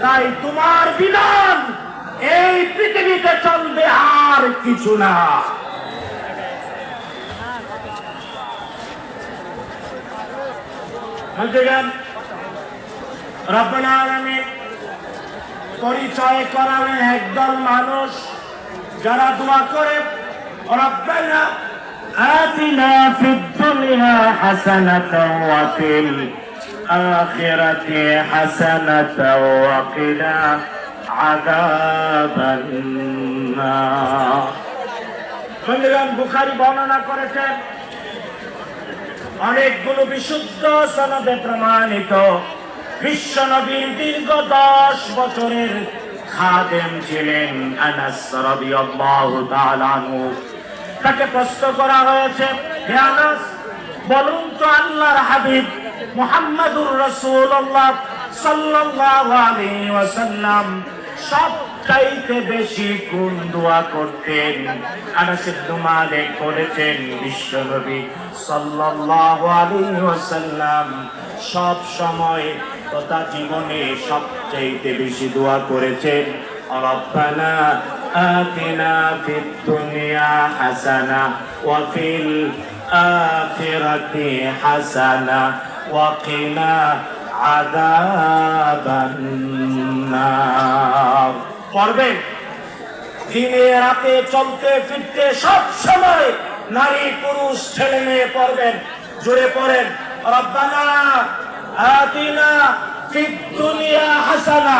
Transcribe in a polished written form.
তাই তোমার বিধান এই পৃথিবীতে চলবে, আর কিছু না। রব্বুল আলামিন পরিচয় করালেন একদল মানুষ যারা দোয়া করে, রব্বানা আতিনা ফিদ দুনিয়া হাসানাতাও ওয়া ফিল আখিরাতি হাসানাতাও ওয়া কিনা আযাবান নার। বুখারী বর্ণনা করেছেন, অনেকগুলো বিশুদ্ধ সনদে প্রমাণিত, বিশ্ব নবীর দীর্ঘ 10 বছরের খাদেম ছিলেন আনাস রাদিয়াল্লাহু তাআলা আনহু। তাকে প্রশ্ন করা হয়েছে, হে আনাস, বলুন তো আল্লাহর হাবিব মুহাম্মদুর রাসূলুল্লাহ সাল্লাল্লাহু আলাইহি ওয়াসাল্লাম সবচাইতে বেশি কোন দোয়া করতেন? আনাস ইবনে মালিক বলেছেন, বিশ্বনবী সাল্লাল্লাহু আলাইহি ওয়াসাল্লাম সব সময় তথা জীবনে সবচাইতে বেশি দোয়া করেছেন, রব্বানা আতিনা ফিদ দুনিয়া হাসানা ওয়া ফিল আখিরাতি হাসানা ওয়া কিনা আযাবান নার। পড়বেন, দিনে রাতে চলতে ফিরতে সব সময় নারী পুরুষ ছেলে মেয়ে পড়বেন, জোরে পড়েন, রব্বানা আতিনা ফিদ দুনিয়া হাসানা।